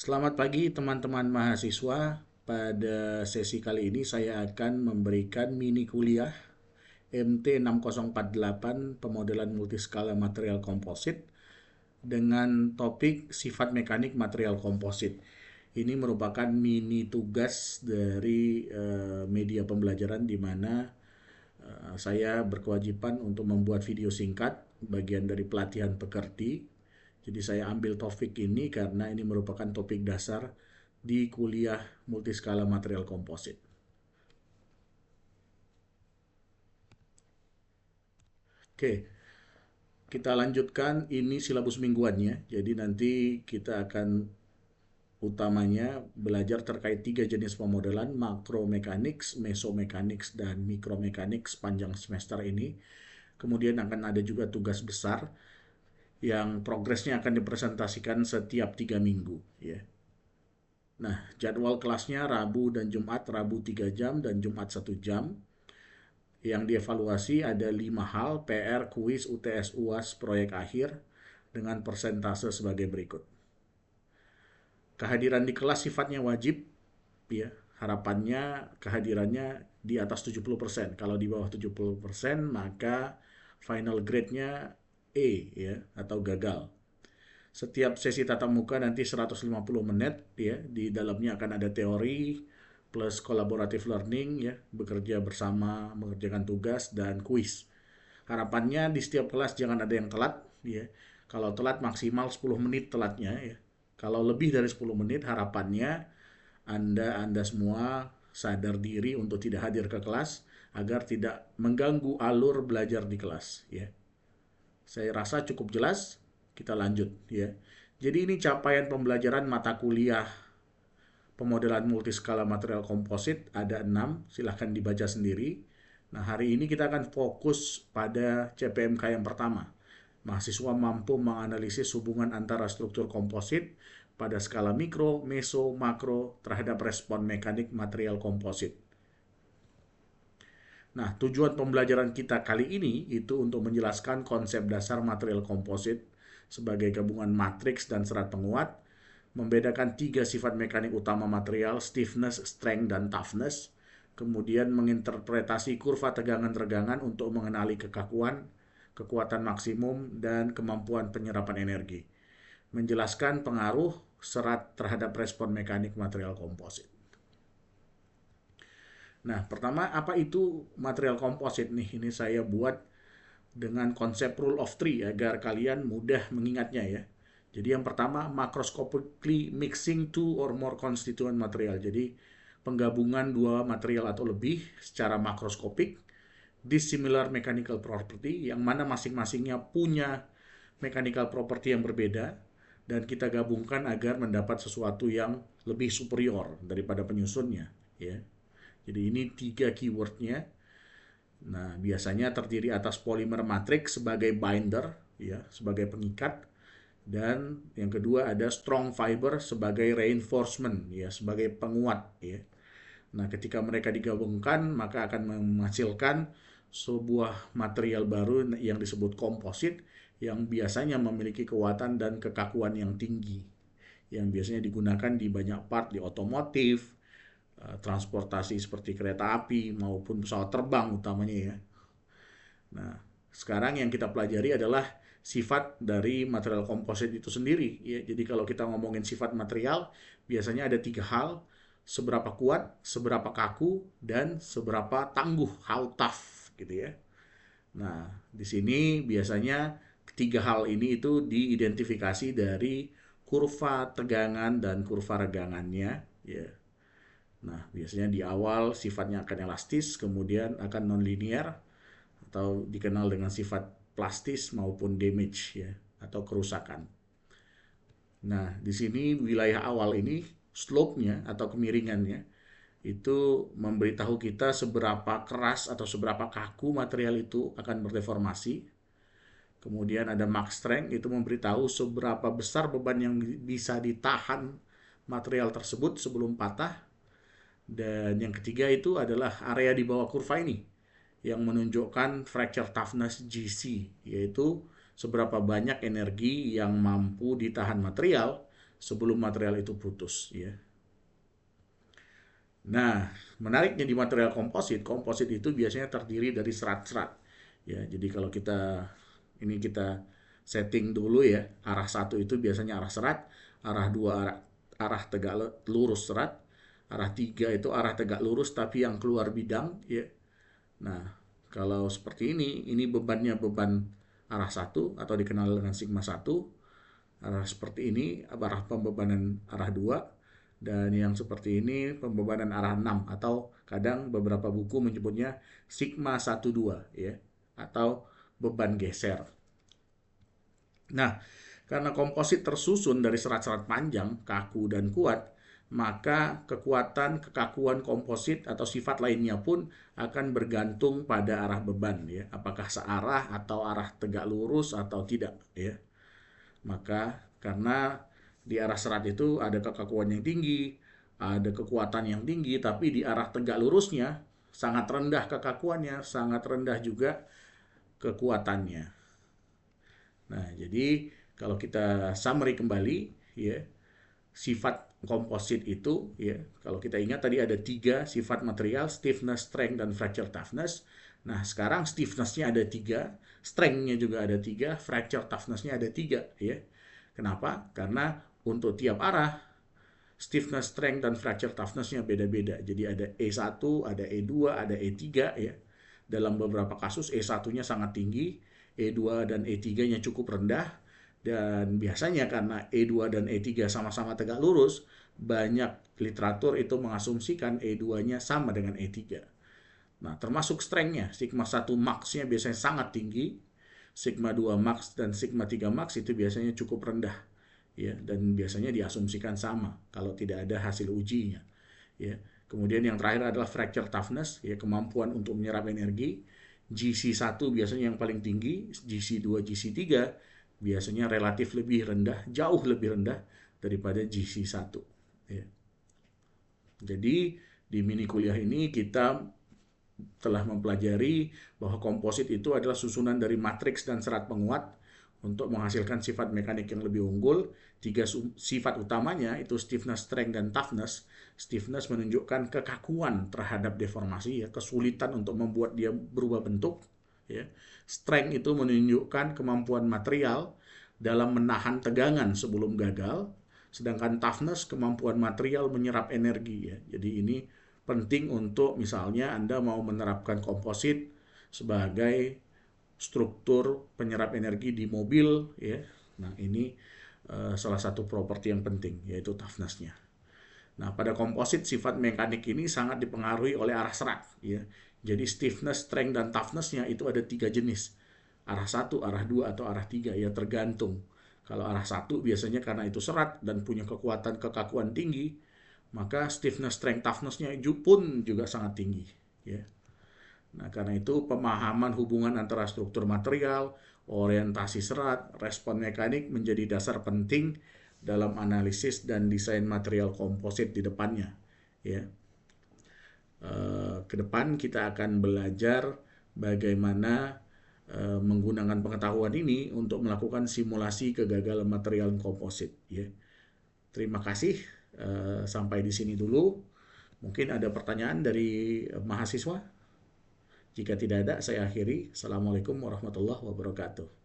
Selamat pagi teman-teman mahasiswa. Pada sesi kali ini saya akan memberikan mini kuliah MT 6048 pemodelan multiskala material komposit dengan topik sifat mekanik material komposit. Ini merupakan mini tugas dari media pembelajaran di mana saya berkewajiban untuk membuat video singkat bagian dari pelatihan pekerti. Jadi saya ambil topik ini karena ini merupakan topik dasar di kuliah multiskala material komposit. Oke, kita lanjutkan ini silabus mingguannya. Jadi nanti kita akan utamanya belajar terkait tiga jenis pemodelan, makromekaniks, mesomekaniks, dan mikromekaniks sepanjang semester ini. Kemudian akan ada juga tugas besar yang progresnya akan dipresentasikan setiap 3 minggu. Ya. Nah, jadwal kelasnya Rabu dan Jumat, Rabu 3 jam dan Jumat 1 jam. Yang dievaluasi ada 5 hal, PR, kuis, UTS, UAS, proyek akhir, dengan persentase sebagai berikut. Kehadiran di kelas sifatnya wajib, ya. Harapannya kehadirannya di atas 70%. Kalau di bawah 70%, maka final grade-nya E, ya, atau gagal. Setiap sesi tatap muka nanti 150 menit, ya. Di dalamnya akan ada teori plus collaborative learning, ya, bekerja bersama, mengerjakan tugas dan kuis. Harapannya di setiap kelas jangan ada yang telat, ya. Kalau telat maksimal 10 menit telatnya, ya. Kalau lebih dari 10 menit harapannya Anda semua sadar diri untuk tidak hadir ke kelas agar tidak mengganggu alur belajar di kelas, ya. Saya rasa cukup jelas. Kita lanjut, ya. Jadi ini capaian pembelajaran mata kuliah pemodelan multiskala material komposit ada 6, silahkan dibaca sendiri. Nah, hari ini kita akan fokus pada CPMK yang pertama. Mahasiswa mampu menganalisis hubungan antara struktur komposit pada skala mikro, meso, makro terhadap respon mekanik material komposit. Nah, tujuan pembelajaran kita kali ini itu untuk menjelaskan konsep dasar material komposit sebagai gabungan matriks dan serat penguat, membedakan 3 sifat mekanik utama material, stiffness, strength, dan toughness, kemudian menginterpretasi kurva tegangan-regangan untuk mengenali kekakuan, kekuatan maksimum, dan kemampuan penyerapan energi. Menjelaskan pengaruh serat terhadap respon mekanik material komposit. Nah, pertama apa itu material komposit nih? Ini saya buat dengan konsep rule of three agar kalian mudah mengingatnya, ya. Jadi yang pertama, macroscopically mixing two or more constituent material. Jadi penggabungan dua material atau lebih secara makroskopik, dissimilar mechanical property, yang mana masing-masingnya punya mechanical property yang berbeda, dan kita gabungkan agar mendapat sesuatu yang lebih superior daripada penyusunnya, ya. Jadi ini 3 keywordnya. Nah, biasanya terdiri atas polimer matrix sebagai binder, ya, sebagai pengikat, dan yang kedua ada strong fiber sebagai reinforcement, ya, sebagai penguat, ya. Nah, ketika mereka digabungkan maka akan menghasilkan sebuah material baru yang disebut komposit yang biasanya memiliki kekuatan dan kekakuan yang tinggi, yang biasanya digunakan di banyak part di otomotif, transportasi seperti kereta api maupun pesawat terbang utamanya, ya. Nah, sekarang yang kita pelajari adalah sifat dari material komposit itu sendiri, ya. Jadi kalau kita ngomongin sifat material, biasanya ada 3 hal: seberapa kuat, seberapa kaku, dan seberapa tangguh, how tough, gitu, ya. Nah, di sini biasanya ketiga hal ini itu diidentifikasi dari kurva tegangan dan kurva regangannya, ya. Nah, biasanya di awal sifatnya akan elastis, kemudian akan nonlinear atau dikenal dengan sifat plastis maupun damage, ya, atau kerusakan. Nah, di sini wilayah awal ini slope-nya atau kemiringannya itu memberitahu kita seberapa keras atau seberapa kaku material itu akan berdeformasi. Kemudian ada max strength, itu memberitahu seberapa besar beban yang bisa ditahan material tersebut sebelum patah. Dan yang ketiga itu adalah area di bawah kurva ini yang menunjukkan fracture toughness GC, yaitu seberapa banyak energi yang mampu ditahan material sebelum material itu putus, ya. Nah, menariknya di material komposit, komposit itu biasanya terdiri dari serat-serat. Ya, jadi kalau kita setting dulu ya, arah satu itu biasanya arah serat, arah dua arah tegak lurus serat, arah tiga itu arah tegak lurus tapi yang keluar bidang, ya. Nah, kalau seperti ini bebannya beban arah satu atau dikenal dengan sigma 1. Arah seperti ini arah pembebanan arah 2, dan yang seperti ini pembebanan arah 6, atau kadang beberapa buku menyebutnya sigma 12, ya, atau beban geser. Nah, karena komposit tersusun dari serat-serat panjang, kaku, dan kuat, maka kekuatan kekakuan komposit atau sifat lainnya pun akan bergantung pada arah beban, ya, apakah searah atau arah tegak lurus atau tidak, ya. Maka karena di arah serat itu ada kekakuan yang tinggi, ada kekuatan yang tinggi, tapi di arah tegak lurusnya sangat rendah kekakuannya, sangat rendah juga kekuatannya. Nah, jadi kalau kita summary kembali, ya, sifat komposit itu, ya, kalau kita ingat tadi ada 3 sifat material: stiffness, strength, dan fracture toughness. Nah, sekarang stiffness-nya ada 3, strength-nya juga ada 3, fracture toughness-nya ada 3, ya. Kenapa? Karena untuk tiap arah, stiffness, strength, dan fracture toughness-nya beda-beda. Jadi ada E1, ada E2, ada E3, ya. Dalam beberapa kasus E1-nya sangat tinggi, E2 dan E3-nya cukup rendah, dan biasanya karena E2 dan E3 sama-sama tegak lurus, banyak literatur itu mengasumsikan E2-nya sama dengan E3. Nah, termasuk strength-nya, sigma 1 max-nya biasanya sangat tinggi, sigma 2 max dan sigma 3 max itu biasanya cukup rendah, ya, dan biasanya diasumsikan sama kalau tidak ada hasil ujinya, ya. Kemudian yang terakhir adalah fracture toughness, ya, kemampuan untuk menyerap energi. GC1 biasanya yang paling tinggi, GC2, GC3 biasanya relatif lebih rendah, jauh lebih rendah daripada GC1, ya. Jadi di mini kuliah ini kita telah mempelajari bahwa komposit itu adalah susunan dari matriks dan serat penguat untuk menghasilkan sifat mekanik yang lebih unggul. 3 sifat utamanya itu stiffness, strength, dan toughness. Stiffness menunjukkan kekakuan terhadap deformasi, ya, kesulitan untuk membuat dia berubah bentuk, ya. Strength itu menunjukkan kemampuan material dalam menahan tegangan sebelum gagal, sedangkan toughness kemampuan material menyerap energi, ya. Jadi ini penting untuk misalnya Anda mau menerapkan komposit sebagai struktur penyerap energi di mobil, ya. Nah, ini salah satu properti yang penting, yaitu toughness-nya. Nah, pada komposit sifat mekanik ini sangat dipengaruhi oleh arah serat, ya. Jadi stiffness, strength, dan toughness-nya itu ada 3 jenis. Arah 1, arah 2, atau arah 3, ya, tergantung. Kalau arah 1 biasanya karena itu serat dan punya kekuatan kekakuan tinggi, maka stiffness, strength, toughness-nya pun juga sangat tinggi, ya. Nah, karena itu pemahaman hubungan antara struktur material, orientasi serat, respon mekanik menjadi dasar penting dalam analisis dan desain material komposit di depannya, ya. Ke depan kita akan belajar bagaimana menggunakan pengetahuan ini untuk melakukan simulasi kegagalan material komposit, ya. Terima kasih. Sampai di sini dulu. Mungkin ada pertanyaan dari mahasiswa. Jika tidak ada, saya akhiri. Assalamualaikum warahmatullahi wabarakatuh.